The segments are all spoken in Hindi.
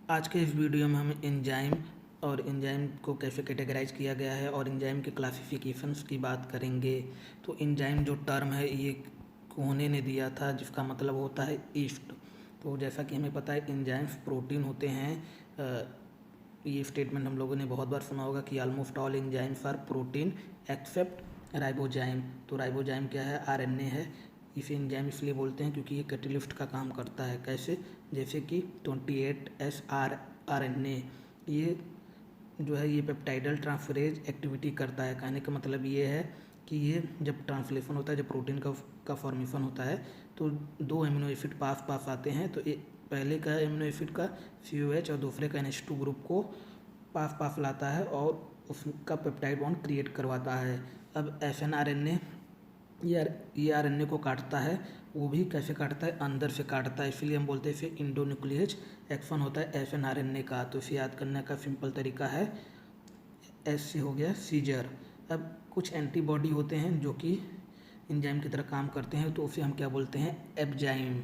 आज के इस वीडियो में हम एंजाइम और एंजाइम को कैसे कैटेगराइज किया गया है और एंजाइम के क्लासिफिकेशंस की बात करेंगे। तो एंजाइम जो टर्म है ये कोहने ने दिया था, जिसका मतलब होता है ईस्ट। तो जैसा कि हमें पता है एंजाइम्स प्रोटीन होते हैं। ये स्टेटमेंट हम लोगों ने बहुत बार सुना होगा कि almost all enzymes are protein except ribozyme. तो राइबोजाइम क्या है? आरएनए है। इसे एंजाइम इसलिए बोलते हैं क्योंकि ये कैटेलिस्ट का काम करता है। कैसे? जैसे कि 28S आरएनए, ये जो है ये पेप्टाइडल ट्रांसफरेज एक्टिविटी करता है। कहने का मतलब ये है कि ये जब ट्रांसलेशन होता है, जब प्रोटीन का फॉर्मेशन होता है, तो दो एमिनो एसिड पास पास आते हैं। तो पहले का एमिनो एसिड का COH और दूसरे का NH2 ग्रुप को पास पास लाता है और उसका पेप्टाइड बॉन्ड क्रिएट करवाता है। अब SNRNA ये RNA को काटता है। वो भी कैसे काटता है? अंदर से काटता है। इसलिए हम बोलते हैं इसे इंडोन्यूक्लियस एक्शन होता है SNRNA का। तो इसे याद करने का सिंपल तरीका है, S से हो गया सीजर। अब कुछ एंटीबॉडी होते हैं जो कि एंजाइम की तरह काम करते हैं, तो उसे हम क्या बोलते हैं? एंजाइम।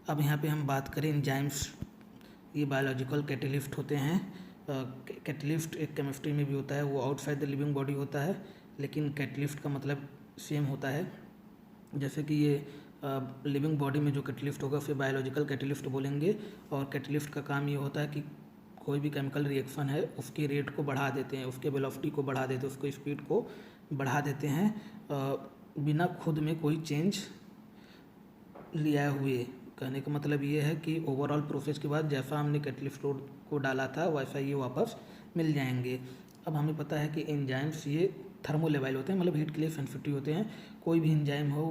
अब यहाँ पे हम बात करें एंजाइम्स, ये बायोलॉजिकल कैटेलिस्ट होते हैं। कैटेलिस्ट एक केमिस्ट्री में भी होता है, वो आउटसाइड द लिविंग बॉडी होता है, लेकिन कैटेलिस्ट का मतलब सेम होता है। जैसे कि ये लिविंग बॉडी में जो कैटेलिस्ट होगा उसे बायोलॉजिकल कैटेलिस्ट बोलेंगे। और कैटेलिस्ट का काम ये होता है कि कोई भी केमिकल रिएक्शन है उसके रेट को बढ़ा देते हैं, उसके वेलोसिटी को बढ़ा देते हैं, उसको स्पीड को बढ़ा देते हैं बिना खुद में कोई चेंज लिया हुए। कहने का मतलब ये है कि ओवरऑल प्रोसेस के बाद जैसा हमने कैटेलिस्ट को डाला था वैसा ये वापस मिल जाएंगे। अब हमें पता है कि एंजाइम्स ये थर्मोलेबाइल होते हैं, मतलब हीट के लिए सेंसिटिव होते हैं। कोई भी एंजाइम हो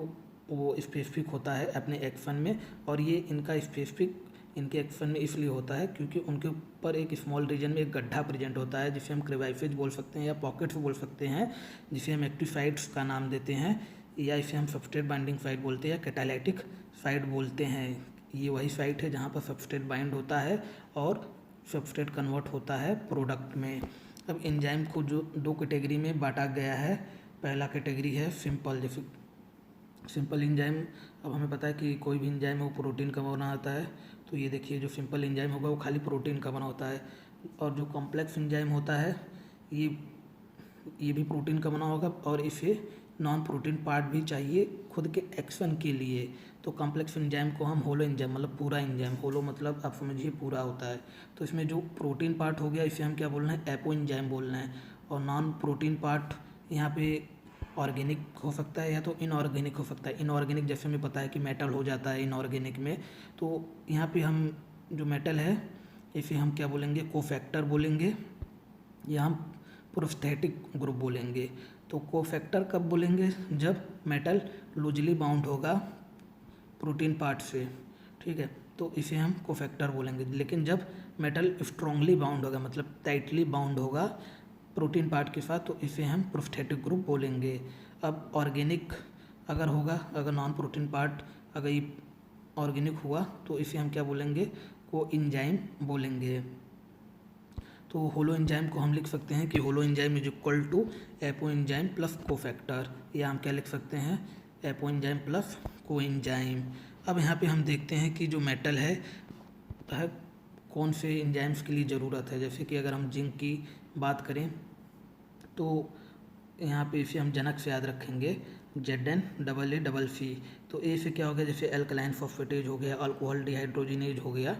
वो स्पेसिफिक होता है अपने एक्शन में, और ये इनका स्पेसिफिक इनके एक्शन में इसलिए होता है क्योंकि उनके ऊपर एक स्मॉल रीजन में एक गड्ढा प्रेजेंट होता है, जिसे हम क्रेबाइफेज बोल सकते हैं या पॉकेट्स बोल सकते हैं, जिसे हम एक्टिव साइट्स का नाम देते हैं, या इसे हम सबस्ट्रेट बाइंडिंग साइट बोलते हैं या कैटालाइटिक साइट बोलते हैं। ये वही साइट है जहाँ पर सबस्ट्रेट बाइंड होता है और सबस्ट्रेट कन्वर्ट होता है प्रोडक्ट में। अब एंजाइम को जो दो कैटेगरी में बांटा गया है, पहला कैटेगरी है सिंपल। जैसे सिंपल एंजाइम, अब हमें पता है कि कोई भी एंजाइम वो प्रोटीन का बना होता है। तो ये देखिए जो सिंपल एंजाइम होगा वो खाली प्रोटीन का बना होता है, और जो कॉम्प्लेक्स एंजाइम होता है ये भी प्रोटीन का बना होगा, और इसे नॉन प्रोटीन पार्ट भी चाहिए खुद के एक्शन के लिए। तो कॉम्प्लेक्स एंजाइम को हम होलो एंजाइम, मतलब पूरा एंजाइम, होलो मतलब आप समझिए पूरा होता है। तो इसमें जो प्रोटीन पार्ट हो गया इसे हम क्या बोलना है? एपो एंजाइम बोलना है। और नॉन प्रोटीन पार्ट यहाँ पे ऑर्गेनिक हो सकता है या तो इनऑर्गेनिक हो सकता है। इनऑर्गेनिक जैसे हमें पता है कि मेटल हो जाता है इनऑर्गेनिक में, तो यहाँ पे हम जो मेटल है इसे हम क्या बोलेंगे? कोफैक्टर बोलेंगे, या हम प्रोस्थेटिक ग्रुप बोलेंगे। तो कोफैक्टर कब बोलेंगे? जब मेटल लूजली बाउंड होगा प्रोटीन पार्ट से, ठीक है, तो इसे हम कोफैक्टर बोलेंगे। लेकिन जब मेटल स्ट्रांगली बाउंड होगा, मतलब टाइटली बाउंड होगा प्रोटीन पार्ट के साथ, तो इसे हम प्रोस्थेटिक ग्रुप बोलेंगे। अब ऑर्गेनिक अगर होगा, अगर नॉन प्रोटीन पार्ट अगर ये ऑर्गेनिक हुआ तो इसे हम क्या बोलेंगे? को एंजाइम बोलेंगे। तो होलो एंजाइम को हम लिख सकते हैं कि holoenzyme is equal to apoenzyme plus cofactor, या हम क्या लिख सकते हैं? Apoenzyme plus coenzyme. अब यहाँ पे हम देखते हैं कि जो मेटल है कौन से एंजाइम्स के लिए ज़रूरत है। जैसे कि अगर हम जिंक की बात करें तो यहाँ पे इसे हम जनक से याद रखेंगे, ZnAAC। तो ए से क्या हो गया? जैसे एल्कलाइन फॉस्फेटेज हो गया, अल्कोहल डिहाइड्रोजिनेज हो गया,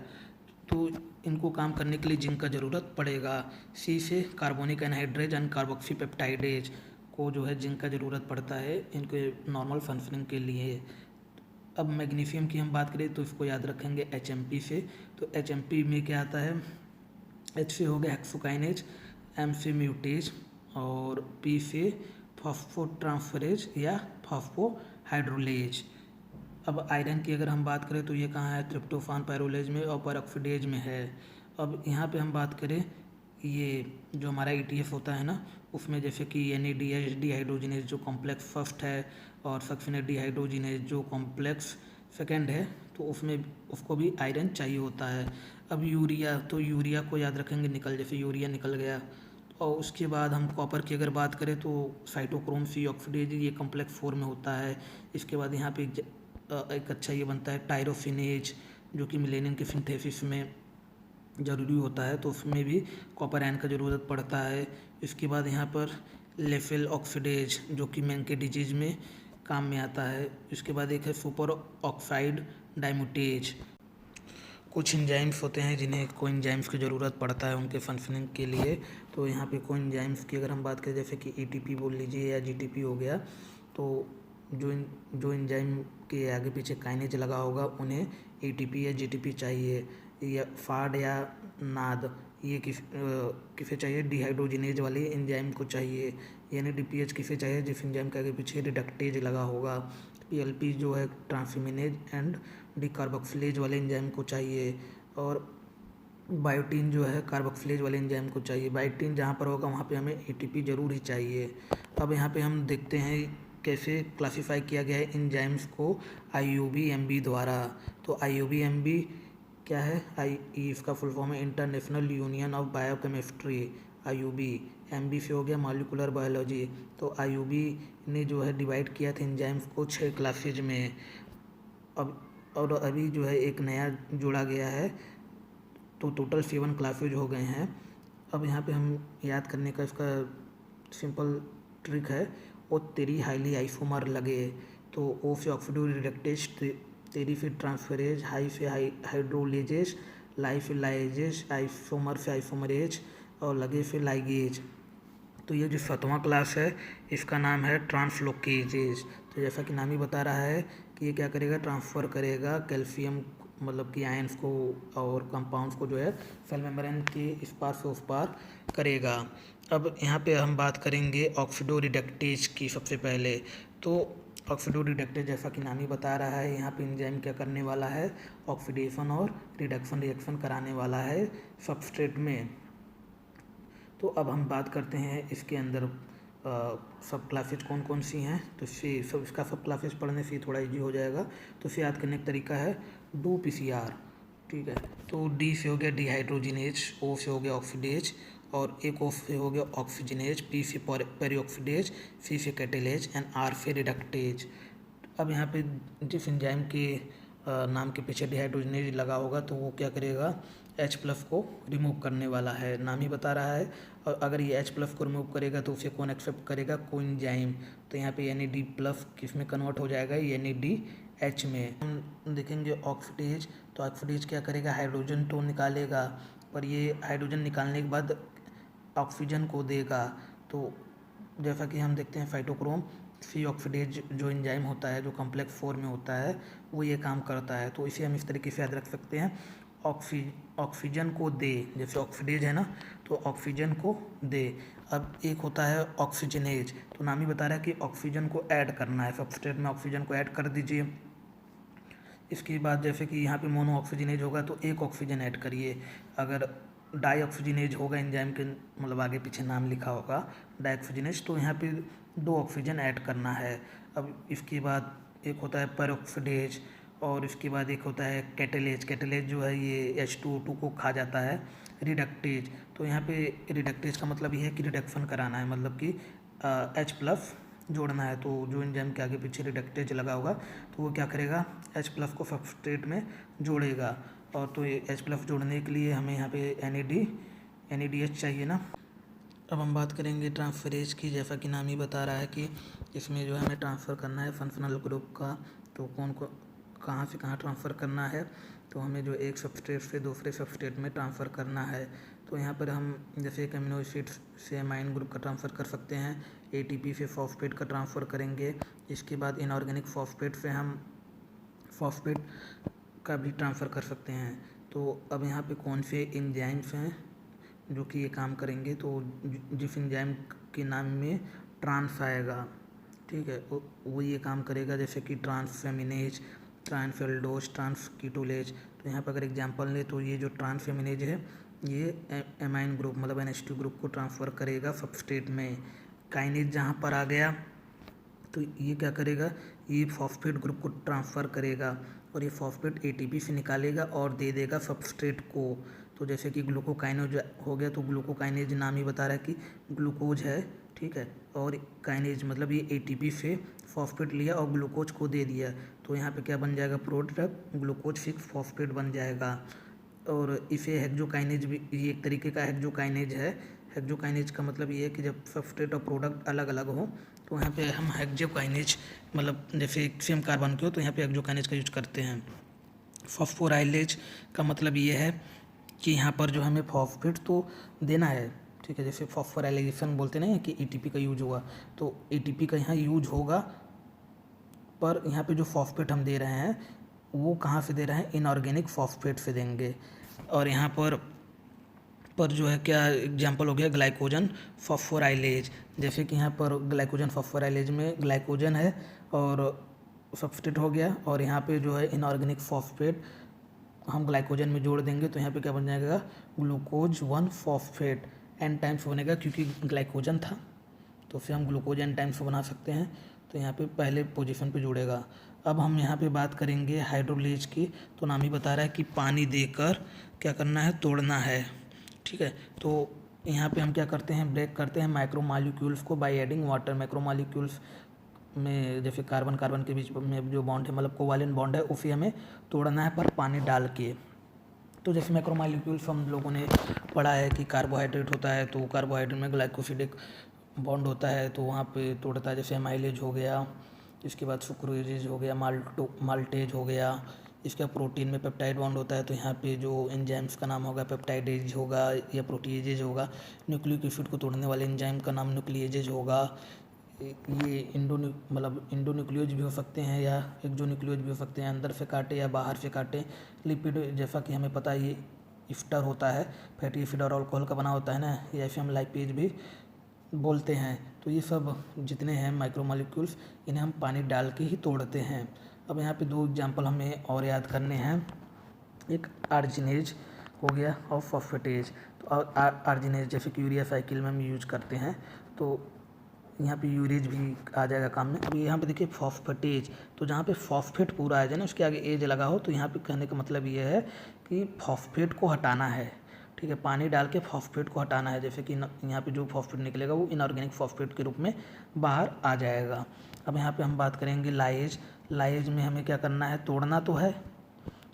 तो इनको काम करने के लिए जिंक का ज़रूरत पड़ेगा। सी से carbonic anhydrase and carboxy peptidase को जो है जिंक का ज़रूरत पड़ता है इनके नॉर्मल फंक्शनिंग के लिए। अब मैग्नीशियम की हम बात करें तो इसको याद रखेंगे HMP से। तो HMP में क्या आता है? H से हो गया हेक्सोकाइनेज, M से म्यूटेज, और P से फॉस्फोट्रांसफरेज या फॉस्फोहाइड्रोलेज। अब आयरन की अगर हम बात करें तो ये कहाँ है? ट्रिप्टोफान पायरोलेज में और परऑक्सीडेज में है। अब यहाँ पे हम बात करें, ये जो हमारा ETF होता है ना, उसमें जैसे कि NADH डिहाइड्रोजिनेज जो कॉम्प्लेक्स फर्स्ट है, और सक्सिनेट डिहाइड्रोजिनेज जो कॉम्प्लेक्स सेकेंड है, तो उसमें उसको भी आयरन चाहिए होता है। अब यूरिया, तो यूरिया को याद रखेंगे निकल, जैसे यूरिया निकल गया। और उसके बाद हम कॉपर की अगर बात करें तो साइटोक्रोम C ऑक्सीडेज, ये कॉम्प्लेक्स 4 में होता है। इसके बाद यहाँ पे एक अच्छा ये बनता है टायरोसिनेज, जो कि मिलेनियम के सिंथेसिस में ज़रूरी होता है, तो उसमें भी कॉपर आयन का ज़रूरत पड़ता है। इसके बाद यहाँ पर लेफेल ऑक्सीडेज जो कि मेंके डिजीज में काम में आता है। इसके बाद एक है सुपर ऑक्साइड डाइम्यूटेज। कुछ एंजाइम्स होते हैं जिन्हें कोएंजाइम्स की ज़रूरत पड़ता है उनके फंक्शनिंग के लिए। तो यहाँ पे कोएंजाइम्स की अगर हम बात करें, जैसे कि एटीपी बोल लीजिए या जीटीपी हो गया, तो जो एंजाइम के आगे पीछे काइनेज लगा होगा उन्हें एटीपी या जीटीपी चाहिए। या फाड या नाद ये किसे चाहिए? डिहाइड्रोजिनेज वाले एंजाइम को चाहिए। यानी डीपीएच किसे चाहिए? जिस एंजाइम के आगे पीछे रिडक्टेज लगा होगा। पीएलपी जो है ट्रांसमिनेज एंड डिकार्बोक्सिलेज वाले एंजाइम को चाहिए। और बायोटीन जो है कार्बोक्सिलेज वाले एंजाइम को चाहिए। बायोटीन जहाँ पर होगा वहाँ पे हमें एटीपी ज़रूर ही चाहिए। अब यहाँ पे हम देखते हैं कैसे क्लासिफाई किया गया है एंजाइम्स को IUPAC द्वारा। तो IUPAC क्या है? इसका फुल फॉर्म है international union of biochemistry. IUPAC से हो गया मॉलिक्यूलर बायोलॉजी। तो IUP ने जो है डिवाइड किया था एंजाइम्स को 6 क्लासेज में। अब और अभी जो है एक नया जोड़ा गया है, तो टोटल 7 क्लासेज हो गए हैं। अब यहाँ पे हम याद करने का इसका सिंपल ट्रिक है, ओ तेरी हाईली आइसोमर लगे। तो ओ से ऑक्सीडो रिडक्टेज, तेरी से ट्रांसफरेज, हाई से हाइड्रोलेजेस, लाई से लाइजेस, आइसोमर से आइसोमरेज और लगे से लाइगेज। तो ये जो 7वां क्लास है इसका नाम है ट्रांसलोकेजेज। तो जैसा कि नाम ही बता रहा है कि ये क्या करेगा? ट्रांसफ़र करेगा कैल्शियम, मतलब कि आयंस को और कंपाउंड्स को जो है सेल मेम्ब्रेन के इस पार से उस पार करेगा। अब यहाँ पे हम बात करेंगे ऑक्सीडो रिडक्टेज की सबसे पहले। तो ऑक्सीडो रिडक्टेज जैसा कि नाम ही बता रहा है, यहाँ पे एंजाइम क्या करने वाला है? ऑक्सीडेशन और रिडक्शन रिएक्शन कराने वाला है सबस्ट्रेट में। तो अब हम बात करते हैं इसके अंदर सब क्लासेज कौन कौन सी हैं। तो इसका सब क्लासेज पढ़ने से थोड़ा इजी हो जाएगा। तो इसे याद करने का तरीका है डू PCR। ठीक है, तो डी से हो गया डिहाइड्रोजिनेज, ओ से हो गया ऑक्सीडेज, और एक ओ से हो गया ऑक्सीजनेज, पी से पेरिऑक्सीडेज, सी से कैटेलेज एंड आर से रिडक्टेज। अब यहाँ पे जिस एंजाइम के नाम के पीछे डिहाइड्रोजनेज लगा होगा तो वो क्या करेगा? H+ को रिमूव करने वाला है, नाम ही बता रहा है। और अगर ये H+ को रिमूव करेगा तो उसे कौन एक्सेप्ट करेगा? कोएंजाइम। तो यहाँ पे NAD+ किस में कन्वर्ट हो जाएगा? NADH में। हम देखेंगे ऑक्सीडेज, तो ऑक्सीडेज क्या करेगा? हाइड्रोजन तो निकालेगा, पर ये हाइड्रोजन निकालने के बाद ऑक्सीजन को देगा। तो जैसा कि हम देखते हैं साइटोक्रोम सी ऑक्सीडेज जो एंजाइम होता है, जो कॉम्प्लेक्स 4 में होता है, वो ये काम करता है। तो इसे हम इस तरीके से याद रख सकते हैं, ऑक्सीजन को दे, जैसे ऑक्सीडेज है ना, तो ऑक्सीजन को दे। अब एक होता है ऑक्सीजनेज, तो नाम ही बता रहा है कि ऑक्सीजन को ऐड करना है, सबस्ट्रेट में ऑक्सीजन को ऐड कर दीजिए। इसके बाद जैसे कि यहाँ पे मोनो ऑक्सीजनेज होगा तो एक ऑक्सीजन ऐड करिए। अगर डाई ऑक्सीजनेज होगा, एंजाइम के मतलब आगे पीछे नाम लिखा होगा डाई ऑक्सीजनेज, तो यहाँ पे 2 ऑक्सीजन ऐड करना है। अब इसके बाद एक होता है पेरोक्सीडेज, और इसके बाद एक होता है कैटेलेज। कैटेलेज जो है ये H2O2 को खा जाता है। रिडक्टेज, तो यहाँ पे रिडक्टेज का मतलब ये है कि रिडक्शन कराना है, मतलब कि H+ जोड़ना है। तो जो एंजाइम के आगे पीछे रिडक्टेज लगा होगा तो वो क्या करेगा? H+ को सबस्ट्रेट में जोड़ेगा। और तो ये H+ जोड़ने के लिए हमें यहाँ पे NADH चाहिए ना। अब हम बात करेंगे ट्रांसफरेज की, जैसा कि नाम ही बता रहा है कि इसमें जो है हमें ट्रांसफ़र करना है फंक्शनल ग्रुप का। तो कौन को कहाँ से कहाँ ट्रांसफ़र करना है? तो हमें जो एक सबस्ट्रेट से दूसरे सबस्ट्रेट में ट्रांसफ़र करना है। तो यहाँ पर हम जैसे एक अमीनो एसिड से अमाइन ग्रुप का ट्रांसफ़र कर सकते हैं, ATP से फॉस्फेट का ट्रांसफ़र करेंगे। इसके बाद इनऑर्गेनिक फॉस्फेट से हम फॉस्फेट का भी ट्रांसफ़र कर सकते हैं। तो अब यहाँ पे कौन से एंजाइम्स हैं जो कि ये काम करेंगे? तो जिस एंजाइम के नाम में ट्रांस आएगा, ठीक है, वो ये काम करेगा, जैसे कि ट्रांसफेमिनेज, ट्रांसफेल्डोज, ट्रांसकीटोलेज। तो यहाँ पर अगर एग्जांपल ले तो ये जो ट्रांसफेमिनेज है ये एमाइन ग्रुप मतलब NH2 ग्रुप को ट्रांसफ़र करेगा सबस्ट्रेट में। काइनेज जहाँ पर आ गया तो ये क्या करेगा? ये फॉस्फेट ग्रुप को ट्रांसफ़र करेगा, और ये फॉस्फेट ATP से निकालेगा और दे देगा सबस्ट्रेट को। तो जैसे कि ग्लूकोकाइनेज हो गया, तो ग्लूकोकाइनेज नाम ही बता रहा है कि ग्लूकोज है, ठीक है, और काइनेज मतलब ये ATP से फॉस्फेट लिया और ग्लूकोज को दे दिया। तो यहाँ पे क्या बन जाएगा? प्रोडक्ट ग्लूकोज 6 फॉस्फेट बन जाएगा। और इसे हेक्सोकाइनेज भी, ये एक तरीके का हेक्सोकाइनेज है। हेक्सोकाइनेज का मतलब ये है कि जब सबस्ट्रेट और प्रोडक्ट अलग अलग हो तो यहाँ पे हम हेक्सोकाइनेज, मतलब जैसे सेम कार्बन के हो तो यहाँ पे हेक्सोकाइनेज का यूज करते हैं। फॉस्फोराइलेज का मतलब ये है कि यहाँ पर जो हमें फॉस्फेट तो देना है, ठीक है, जैसे फॉस्फोराइलेशन बोलते नहीं है कि एटीपी का यूज होगा, तो एटीपी का यहाँ यूज होगा, पर यहाँ पे जो फॉस्फेट हम दे रहे हैं वो कहाँ से दे रहे हैं, इनऑर्गेनिक फॉस्फेट से देंगे। और यहाँ पर जो है क्या एग्जांपल हो गया, ग्लाइकोजन फॉस्फोराइलेज, जैसे कि यहाँ पर ग्लाइकोजन फॉस्फोराइलेज में ग्लाइकोजन है और सब्सट्रेट हो गया, और यहाँ पे जो है इनऑर्गेनिक फॉस्फेट हम ग्लाइकोजन में जोड़ देंगे तो यहाँ पे क्या बन जाएगा, ग्लूकोज 1 फॉस्फेट एन टाइम्स बनेगा, क्योंकि ग्लाइकोजन था तो फिर हम ग्लूकोज एन टाइम्स बना सकते हैं, तो यहाँ पे पहले पोजीशन पे जुड़ेगा। अब हम यहाँ पे बात करेंगे हाइड्रोलेज की, तो नाम ही बता रहा है कि पानी देकर क्या करना है, तोड़ना है, ठीक है। तो यहाँ पे हम क्या करते हैं, ब्रेक करते हैं माइक्रोमॉलिक्यूल्स को बाय एडिंग वाटर। माइक्रोमॉलिक्यूल्स में जैसे कार्बन कार्बन के बीच में जो बॉन्ड है, मतलब कोवालेंट बॉन्ड है, उसे हमें तोड़ना है पर पानी डाल के। तो जैसे मैक्रोमॉलिक्यूल्स हम लोगों ने पढ़ा है कि कार्बोहाइड्रेट होता है, तो कार्बोहाइड्रेट में ग्लाइकोसिडिक बॉन्ड होता है तो वहाँ पे तोड़ता है, जैसे अमाइलेज हो गया, इसके बाद सुक्रोजेज हो गया, माल्टेज हो गया, इसका प्रोटीन में पेप्टाइड बॉन्ड होता है तो यहाँ पे जो एंजाइम्स का नाम होगा पेप्टाइडेज होगा या प्रोटीएजेज होगा। न्यूक्लिक एसिड को तोड़ने वाले एंजाइम का नाम न्यूक्लिएजेज होगा। ये इंडोन्यूक्लियोज भी हो सकते हैं या एक्सोन्यूक्लियोज भी हो सकते हैं, अंदर से काटे या बाहर से काटे। लिपिड, जैसा कि हमें पता है ये इफ्टर होता है, फैटी एसिड और अल्कोहल का बना होता है ना, या फिर हम लाइपेज भी बोलते हैं। तो ये सब जितने हैं माइक्रोमॉलिक्यूल्स, इन्हें हम पानी डाल के ही तोड़ते हैं। अब यहाँ पे 2 एग्जांपल हमें और याद करने हैं, एक आर्जिनेज हो गया और फॉस्फेटेज। तो आर्जिनेज जैसे कि यूरिया साइकिल में हम यूज करते हैं, तो यहाँ पे यूरेज भी आ जाएगा काम में। अब यहाँ पे देखिए फॉस्फेटेज, तो जहाँ पे फॉस्फेट पूरा आ जाए ना, उसके आगे एज लगा हो, तो यहाँ पे कहने का मतलब ये है कि फॉस्फेट को हटाना है, ठीक है, पानी डाल के फॉस्फेट को हटाना है। जैसे कि यहाँ पे जो फॉस्फेट निकलेगा वो इनऑर्गेनिक फॉस्फेट के रूप में बाहर आ जाएगा। अब यहाँ पे हम बात करेंगे लाइज। लाइज में हमें क्या करना है, तोड़ना तो है,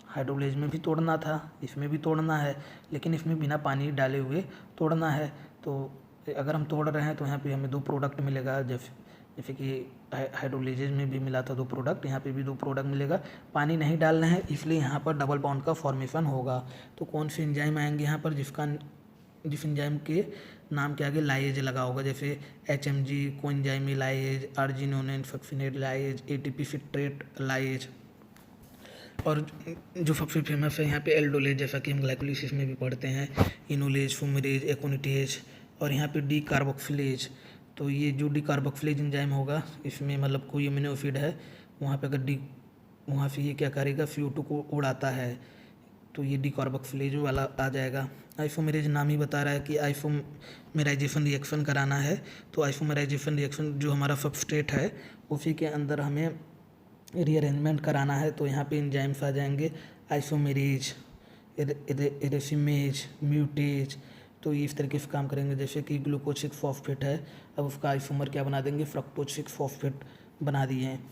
हाइड्रोलेज में भी तोड़ना था, इसमें भी तोड़ना है, लेकिन इसमें बिना पानी डाले हुए तोड़ना है। तो अगर हम तोड़ रहे हैं तो यहाँ पे हमें 2 प्रोडक्ट मिलेगा, जैसे कि हाइड्रोलेजेज में भी मिला था 2 प्रोडक्ट, यहाँ पे भी 2 प्रोडक्ट मिलेगा। पानी नहीं डालना है इसलिए यहाँ पर डबल बॉन्ड का फॉर्मेशन होगा। तो कौन से एंजाइम आएंगे यहाँ पर, जिस एंजाइम के नाम के आगे लाइज लगा होगा, जैसे HMG कोएंजाइम लाइज, अर्जिनोनेन succinate lyase, ATP citrate lyase. और जो सबसे फेमस है यहाँ पे एल्डोलेज, जैसा कि हम ग्लाइकोलिसिस में भी पढ़ते हैं, इनोलेज, फुमेरेज, एकोनिटेज, और यहाँ पे डी कार्बोक्सिलेज। तो ये जो डी कार्बोक्सिलेज एंजाइम होगा, इसमें मतलब कोई अमीनो एसिड है, वहाँ पे अगर वहाँ से ये क्या करेगा, CO2 को उड़ाता है, तो ये डी कार्बोक्सिलेज वाला आ जाएगा। आइसोमेरेज नाम ही बता रहा है कि आइसोमेराइजेशन रिएक्शन कराना है, तो आइसोमेराइजेशन रिएक्शन जो हमारा सबस्ट्रेट है उसी के अंदर हमें रीअरेंजमेंट कराना है, तो यहाँ पे एंजाइम्स आ जाएंगे, आइसोमेरेज, रेसिमेज, म्यूटेज। तो ये इस तरीके से काम करेंगे। जैसे कि ग्लूकोज 6 फॉस्फेट है, अब उसका आइसोमर क्या बना देंगे, फ्रक्टोज 6 फॉस्फेट बना दिए हैं।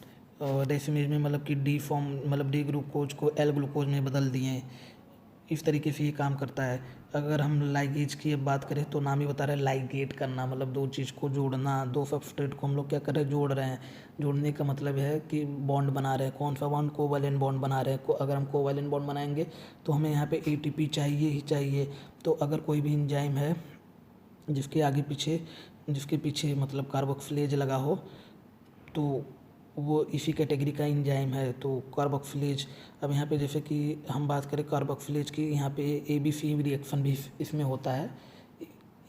और रेसिमेज में मतलब कि डी फॉर्म, मतलब डी ग्लूकोज को L ग्लूकोज में बदल दिए हैं। इस तरीके से ये काम करता है। अगर हम लाइगेज की अब बात करें तो नाम ही बता रहा है लाइगेट करना, मतलब 2 चीज़ को जोड़ना, 2 सबस्ट्रेट को हम लोग क्या कर रहे हैं, जोड़ रहे हैं। जोड़ने का मतलब है कि बॉन्ड बना रहे हैं। कौन सा बॉन्ड, कोवैलेंट बॉन्ड बना रहे हैं। अगर हम कोवैलेंट बॉन्ड बनाएंगे तो हमें यहाँ पे ATP चाहिए ही चाहिए। तो अगर कोई भी एंजाइम है जिसके पीछे मतलब कार्बोक्सिलेज लगा हो, तो वो इसी कैटेगरी का एंजाइम है, तो कार्बोक्सिलेज। अब यहाँ पे जैसे कि हम बात करें कार्बोक्सिलेज की, यहाँ पे ABC रिएक्शन भी इसमें होता है।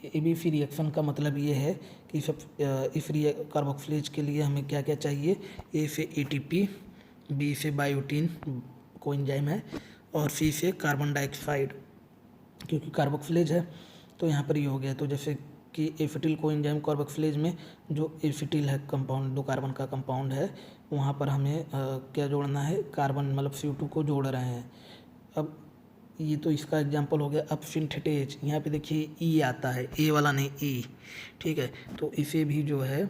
ABC रिएक्शन का मतलब ये है कि इस कार्बोक्सिलेज के लिए हमें क्या क्या चाहिए, A से ATP, B से बायोटीन कोएंजाइम है, और C से कार्बन डाइऑक्साइड, क्योंकि कार्बोक्सिलेज है तो यहाँ पर ये हो गया। तो जैसे कि एसिटिल कोएंजाइम कार्बोक्सिलेज में जो एसिटिल है कंपाउंड, 2 कार्बन का कंपाउंड है, वहाँ पर हमें क्या जोड़ना है, कार्बन मतलब CO2 को जोड़ रहे हैं। अब ये तो इसका एग्जांपल हो गया। अब सिंथेटेज, यहाँ पे देखिए E आता है, A वाला नहीं E, ठीक है। तो इसे भी जो है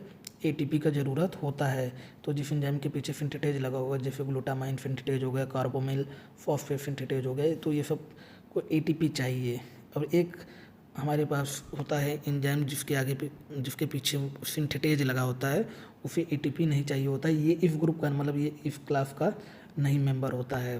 ATP का ज़रूरत होता है। तो जिस एंजाइम के पीछे सिंथेटेज लगा हुआ, जैसे ग्लूटामाइन सिंथेटेज हो गया, कार्बोमिल फॉस्फेट सिंथेटेज हो गया, तो ये सब को एटीपी चाहिए। और एक हमारे पास होता है एंजाइम जिसके पीछे सिंथेटेज लगा होता है, उसे एटीपी नहीं चाहिए होता है। ये इफ ग्रुप का मतलब ये इफ क्लास का नहीं मेंबर होता है।